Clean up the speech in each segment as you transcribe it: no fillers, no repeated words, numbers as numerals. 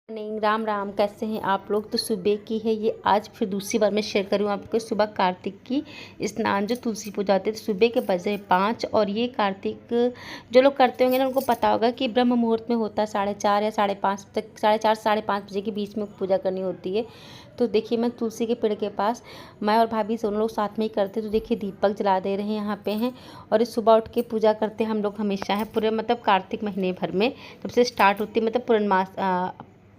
Morning, Ram Ram. कैसे हैं आप लोग। तो सुबह की है ये, आज फिर दूसरी बार मैं शेयर करूँ आपको सुबह कार्तिक की स्नान जो तुलसी पूजा होती है। तो सुबह के बजे 5 और ये कार्तिक जो लोग करते होंगे ना उनको पता होगा कि ब्रह्म मुहूर्त में होता है 4:30 या 5:30 तक, 4:30 5:30 बजे के बीच में पूजा करनी होती है। तो देखिए मैं तुलसी के पेड़ के पास मैं और भाभी दोनों लोग साथ में ही करते। तो देखिए दीपक जला दे रहे हैं यहाँ पे हैं। और इस सुबह उठ के पूजा करते हैं हम लोग हमेशा है पूरे मतलब कार्तिक महीने भर में जब से स्टार्ट होती है, मतलब पूर्णमास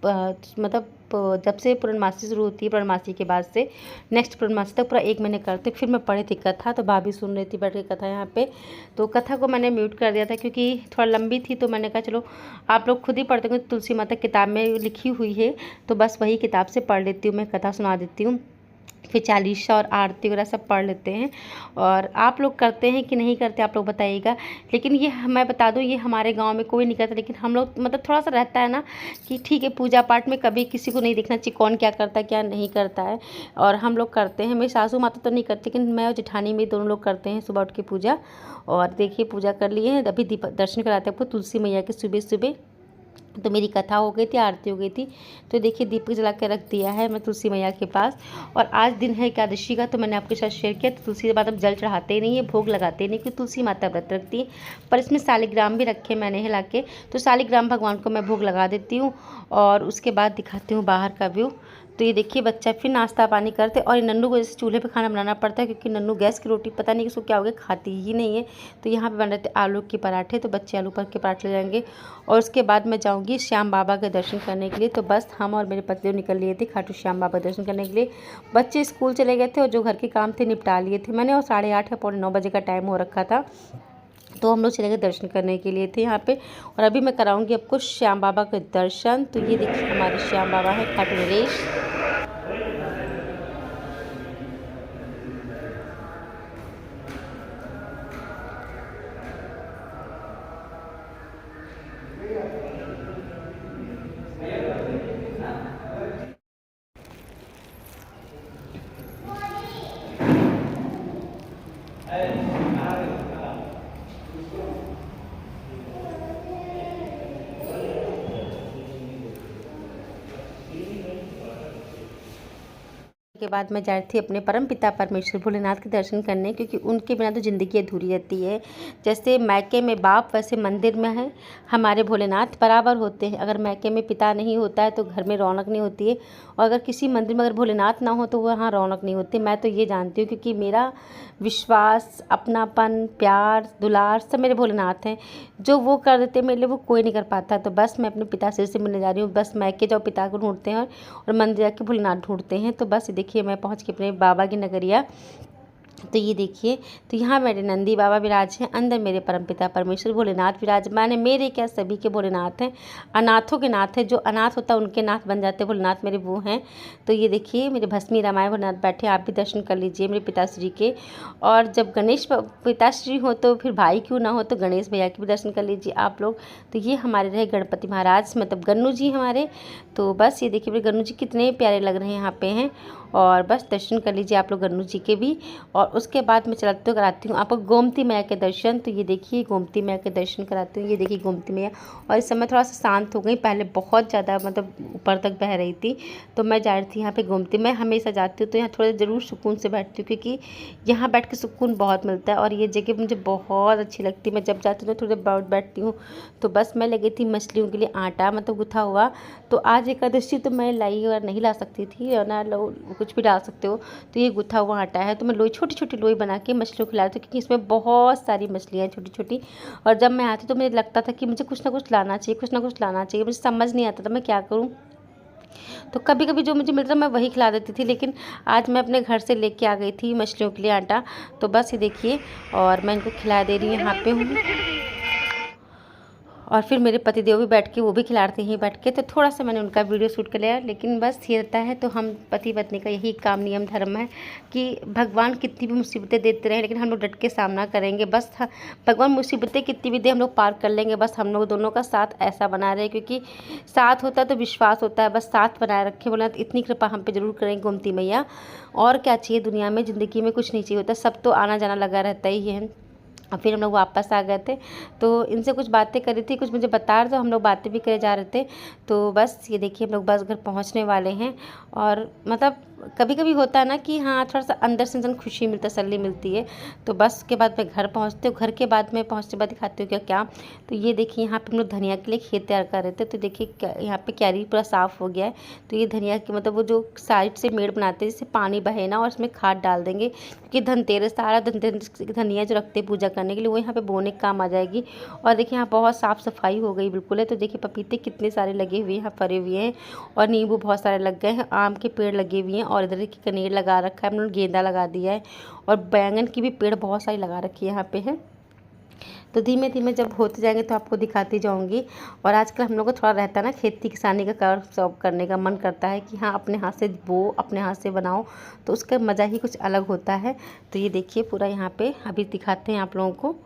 मतलब जब से पूर्णमासी शुरू होती है, पूर्णमासी के बाद से नेक्स्ट पूर्णमासी तक पूरा 1 महीने करते। फिर मैं पढ़ी थी कथा, तो भाभी सुन रही थी बैठ के कथा यहाँ पे। तो कथा को मैंने म्यूट कर दिया था क्योंकि थोड़ा लंबी थी, तो मैंने कहा चलो आप लोग खुद ही पढ़ते हो, तुलसी माता किताब में लिखी हुई है तो बस वही किताब से पढ़ लेती हूँ, मैं कथा सुना देती हूँ। फिर चालीसा और आरती वगैरह सब पढ़ लेते हैं। और आप लोग करते हैं कि नहीं करते आप लोग बताइएगा। लेकिन ये मैं बता दूँ, ये हमारे गांव में कोई नहीं करता, लेकिन हम लोग मतलब थोड़ा सा रहता है ना कि ठीक है पूजा पाठ में कभी किसी को नहीं देखना चाहिए कौन क्या करता है क्या नहीं करता है। और हम लोग करते हैं, मेरी सासू माता तो नहीं करती लेकिन मैं और जेठानी में दोनों लोग करते हैं सुबह उठ के पूजा। और देखिए पूजा कर लिए हैं, अभी दर्शन कराते हैं आपको तुलसी मैया के सुबह सुबह। तो मेरी कथा हो गई थी, आरती हो गई थी। तो देखिए दीपक जला के रख दिया है मैं तुलसी मैया के पास। और आज दिन है एकादशी का, तो मैंने आपके साथ शेयर किया। तो तुलसी के बाद हम जल चढ़ाते ही नहीं है, भोग लगाते ही नहीं, क्योंकि तुलसी माता व्रत रखती है। पर इसमें शालिग्राम भी रखे मैंने हिला के, तो शालिग्राम भगवान को मैं भोग लगा देती हूँ। और उसके बाद दिखाती हूँ बाहर का व्यू। तो ये देखिए बच्चा फिर नाश्ता पानी करते। और नन्नू को जैसे चूल्हे पे खाना बनाना पड़ता है क्योंकि नन्नू गैस की रोटी पता नहीं इसको क्या हो गया खाती ही नहीं है। तो यहाँ पे बन रहे थे आलू के पराठे, तो बच्चे आलू पर के पराठे ले जाएंगे। और उसके बाद मैं जाऊँगी श्याम बाबा के दर्शन करने के लिए। तो बस हम और मेरे पति निकल लिए थे खाटू श्याम बाबा दर्शन करने के लिए। बच्चे स्कूल चले गए थे और जो घर के काम थे निपटा लिए थे मैंने। और 8:30 या 8:45 बजे का टाइम हो रखा था, तो हम लोग चले गए दर्शन करने के लिए थे यहाँ पे। और अभी मैं कराऊंगी आपको श्याम बाबा के दर्शन। तो ये देखिए हमारे श्याम बाबा है खाटू नरेश। के बाद मैं जा रही थी अपने परम पिता परमेश्वर भोलेनाथ के दर्शन करने, क्योंकि उनके बिना तो ज़िंदगी अधूरी रहती है। जैसे मैके में बाप वैसे मंदिर में है हमारे भोलेनाथ बराबर होते हैं। अगर मैके में पिता नहीं होता है तो घर में रौनक नहीं होती है, और अगर किसी मंदिर में अगर भोलेनाथ ना हो तो वहाँ रौनक नहीं होती। मैं तो ये जानती हूँ क्योंकि मेरा विश्वास, अपनापन, प्यार, दुलार सब मेरे भोलेनाथ हैं। जो वो कर देते मेरे लिए वो कोई नहीं कर पाता। तो बस मैं अपने पिता से मिलने जा रही हूँ। बस मैके जाओ पिता को ढूंढते हैं और मंदिर जाके भोलेनाथ ढूंढते हैं। तो बस देखिए मैं पहुंच के अपने बाबा की नगरिया। तो ये देखिए, तो यहाँ मेरे नंदी बाबा विराज हैं, अंदर मेरे परमपिता परमेश्वर भोलेनाथ विराजमान है। मेरे क्या सभी के भोलेनाथ हैं, अनाथों के नाथ हैं। जो अनाथ होता है उनके नाथ बन जाते हैं भोलेनाथ, मेरे वो हैं। तो ये देखिए मेरे भस्मी रामायण भोलेनाथ बैठे, आप भी दर्शन कर लीजिए मेरे पिताश्री के। और जब गणेश पिताश्री हो तो फिर भाई क्यों ना हो, तो गणेश भैया के भी दर्शन कर लीजिए आप लोग। तो ये हमारे रहे गणपति महाराज, मतलब गन्नू जी हमारे। तो बस ये देखिए मेरे गन्नू जी कितने प्यारे लग रहे हैं यहाँ पे हैं। और बस दर्शन कर लीजिए आप लोग गन्नू जी के भी। और उसके बाद मैं चलाती हूँ कराती हूँ आपको गोमती मैया के दर्शन। तो ये देखिए गोमती मैया के दर्शन कराती हूँ। ये देखिए गोमती मैया, और इस समय थोड़ा सा शांत हो गई, पहले बहुत ज़्यादा मतलब ऊपर तक बह रही थी। तो मैं जा रही थी यहाँ पे गोमती। मैं हमेशा जाती हूँ तो यहाँ थोड़ा ज़रूर सुकून से बैठती हूँ, क्योंकि यहाँ बैठ के सुकून बहुत मिलता है। और ये जगह मुझे बहुत अच्छी लगती है, मैं जब जाती हूँ तो थोड़ी देर बैठती हूँ। तो बस मैं लगी थी मछलियों के लिए आटा, मतलब गुथा हुआ। तो आज एकादशी तो मैं लाई और नहीं ला सकती थी, और ना कुछ भी डाल सकते हो। तो ये गुथा हुआ आटा है, तो मैं लोई छोटी छोटी लोई बना के मछलियों को खिला रही थी, क्योंकि इसमें बहुत सारी मछलियाँ हैं छोटी छोटी। और जब मैं आती तो मुझे लगता था कि मुझे कुछ ना कुछ लाना चाहिए, कुछ ना कुछ लाना चाहिए, मुझे समझ नहीं आता था मैं क्या करूँ। तो कभी कभी जो मुझे मिलता मैं वही खिला देती थी, लेकिन आज मैं अपने घर से लेके आ गई थी मछलियों के लिए आटा। तो बस ये देखिए, और मैं इनको खिला दे रही हूँ यहाँ पे हूँ। और फिर मेरे पतिदेव भी बैठ के वो भी खिलाते हैं बैठ के। तो थोड़ा सा मैंने उनका वीडियो शूट कर लिया, लेकिन बस ये रहता है। तो हम पति पत्नी का यही काम नियम धर्म है कि भगवान कितनी भी मुसीबतें देते रहे, लेकिन हम लोग डट के सामना करेंगे। बस भगवान मुसीबतें कितनी भी दे हम लोग पार कर लेंगे, बस हम लोग दोनों का साथ ऐसा बना रहे, क्योंकि साथ होता है तो विश्वास होता है। बस साथ बनाए रखे, बोला तो इतनी कृपा हम पे जरूर करेंगे गोमती मैया। और क्या चाहिए दुनिया में, ज़िंदगी में कुछ नहीं चाहिए होता, सब तो आना जाना लगा रहता ही है। और फिर हम लोग वापस आ गए थे। तो इनसे कुछ बातें करी थी, कुछ मुझे बता रहे थे, हम लोग बातें भी करे जा रहे थे। तो बस ये देखिए हम लोग बस घर पहुंचने वाले हैं। और मतलब कभी कभी होता है ना कि हाँ थोड़ा सा अंदर से इंसान खुशी मिलता, तसल्ली मिलती है। तो बस के बाद मैं घर पहुंचते हूँ, घर के बाद में पहुंचने के बाद दिखाती हूँ क्या क्या। तो ये देखिए यहाँ पे हम लोग धनिया के लिए खेत तैयार कर रहे थे। तो देखिए यहाँ पे क्यारी पूरा साफ़ हो गया है। तो ये धनिया की मतलब वो जो साइड से मेड़ बनाते हैं जिससे पानी बहे ना, और उसमें खाद डाल देंगे, क्योंकि धनतेरस सारा धनतेरस धनिया जो रखते हैं पूजा करने के लिए वो यहाँ पे बोने के काम आ जाएगी। और देखिए यहाँ बहुत साफ़ सफाई हो गई बिल्कुल है। तो देखिए पपीते कितने सारे लगे हुए हैं, यहाँ फरे हुए हैं, और नींबू बहुत सारे लग गए हैं, आम के पेड़ लगे हुए हैं, और इधर देखिए कनेर लगा रखा है, हम लोग गेंदा लगा दिया है, और बैंगन की भी पेड़ बहुत सारी लगा रखी है यहाँ पे है। तो धीमे धीमे जब होते जाएंगे तो आपको दिखाती जाऊंगी। और आजकल हम लोग को थोड़ा रहता है ना खेती किसानी का काम सब करने का मन करता है कि हाँ अपने हाथ से बो, अपने हाथ से बनाओ, तो उसका मज़ा ही कुछ अलग होता है। तो ये देखिए पूरा यहाँ पे अभी दिखाते हैं आप लोगों को।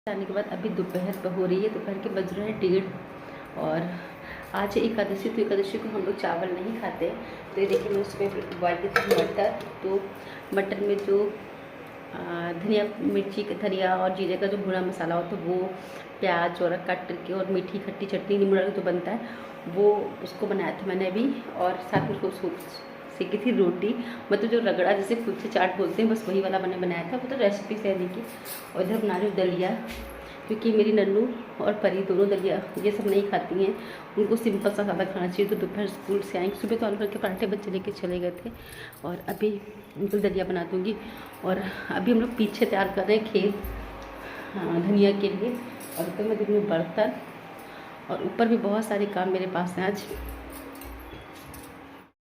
आने के बाद अभी दोपहर हो रही है, दोपहर के बज रहे हैं 1:30। और आज है एकादशी, तो एकादशी को हम लोग चावल नहीं खाते। तो ये देखिए मैं उसमें बॉइल की थी मटर। तो मटर में जो धनिया मिर्ची धनिया और जीरे का जो भुना मसाला होता है वो, प्याज और काट के, और मीठी खट्टी चटनी नींबू डाल के जो बनता है वो, उसको बनाया था मैंने अभी। और साथ में उसको सेकी थी रोटी, मतलब जो रगड़ा जैसे कुल्चे चाट बोलते हैं, बस वही वाला मैंने बनाया था, वो तो रेसिपी से है देखिए। और इधर बना रही हूँ दलिया, क्योंकि मेरी नन्नू और परी दोनों दलिया ये सब नहीं खाती हैं, उनको सिंपल सा ज़्यादा खाना चाहिए। तो दोपहर स्कूल से आएंगे, सुबह तो आलू भर के पराठे बच्चे लेके चले गए थे, और अभी उनको दलिया बना दूँगी। और अभी हम लोग पीछे तैयार कर रहे हैं खेत धनिया के लिए, और ऊपर में दिन में बर्तन, और ऊपर भी बहुत सारे काम मेरे पास हैं। आज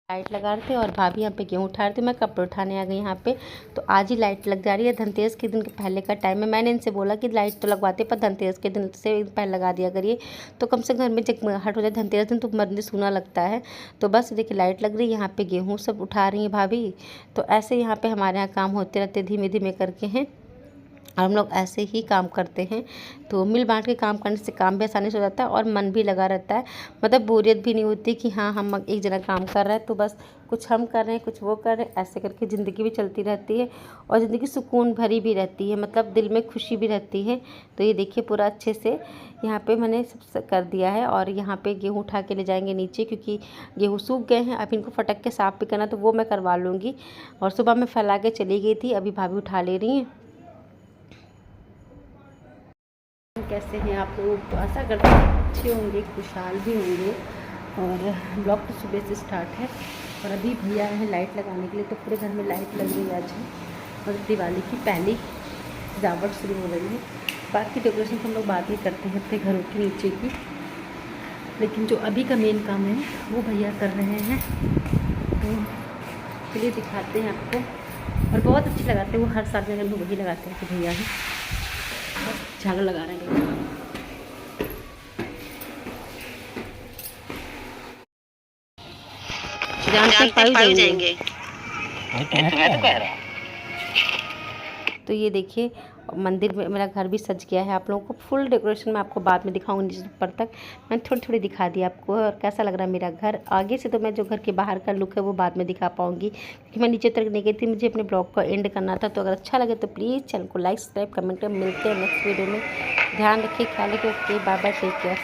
लाइट लगा रहे थे और भाभी यहाँ पे गेहूँ उठा रहे थे, मैं कपड़े उठाने आ गई यहाँ पे। तो आज ही लाइट लग जा रही है, धनतेरस के दिन के पहले का टाइम है। मैंने इनसे बोला कि लाइट तो लगवाते पर धनतेरस के दिन से पहले लगा दिया करिए, तो कम से घर में जगमगाहट हो जाए। धनतेरस दिन तो मंदिर सूना लगता है। तो बस देखिए लाइट लग रही है, यहाँ पे गेहूँ सब उठा रही हैं भाभी। तो ऐसे यहाँ पे हमारे यहाँ काम होते रहते धीमे धीमे करके हैं, और हम लोग ऐसे ही काम करते हैं। तो मिल बांट के काम करने से काम भी आसानी से हो जाता है, और मन भी लगा रहता है, मतलब बोरियत भी नहीं होती कि हाँ हम एक जना काम कर रहे हैं तो बस कुछ हम कर रहे हैं कुछ वो कर रहे हैं, ऐसे करके ज़िंदगी भी चलती रहती है, और ज़िंदगी सुकून भरी भी रहती है, मतलब दिल में खुशी भी रहती है। तो ये देखिए पूरा अच्छे से यहाँ पे मैंने सब कर दिया है। और यहाँ पे गेहूँ उठा के ले जाएंगे नीचे, क्योंकि गेहूँ सूख गए हैं, अब इनको फटक के साफ़ भी करना, तो वो मैं करवा लूँगी। और सुबह मैं फैला के चली गई थी, अभी भाभी उठा ले रही हैं। कैसे हैं आप लोग? तो आशा करते हैं अच्छे होंगे, खुशहाल भी होंगे। और ब्लॉग तो सुबह से स्टार्ट है, और अभी भैया हैं लाइट लगाने के लिए, तो पूरे घर में लाइट लग रही है आज है। और दिवाली की पहली सजावट शुरू हो रही है। बाकी डेकोरेशन हम लोग बाद में करते हैं अपने घरों के नीचे की, लेकिन जो अभी का मेन काम है वो भैया कर रहे हैं। तो चलिए दिखाते हैं आपको। और बहुत अच्छे लगाते हैं वो, हर साल में वही लगाते हैं कि भैया हैं, बस झाड़ू लगा रहे हैं। जाएंगे तो ये देखिए मंदिर में मेरा घर भी सज गया है। आप लोगों को फुल डेकोरेशन मैं आपको बाद में दिखाऊंगी, नीचे ऊपर तक मैंने थोड़ी थोड़ी दिखा दी आपको। और कैसा लग रहा है मेरा घर आगे से, तो मैं जो घर के बाहर का लुक है वो बाद में दिखा पाऊंगी, क्योंकि मैं नीचे तक नहीं गई थी, मुझे अपने ब्लॉग को एंड करना था। तो अगर अच्छा लगे तो प्लीज़ चैनल को लाइक सब्सक्राइब कमेंट कर, मिलते हैं नेक्स्ट वीडियो में। ध्यान रखिए, ख्याल रखिए, okay bye bye, take care.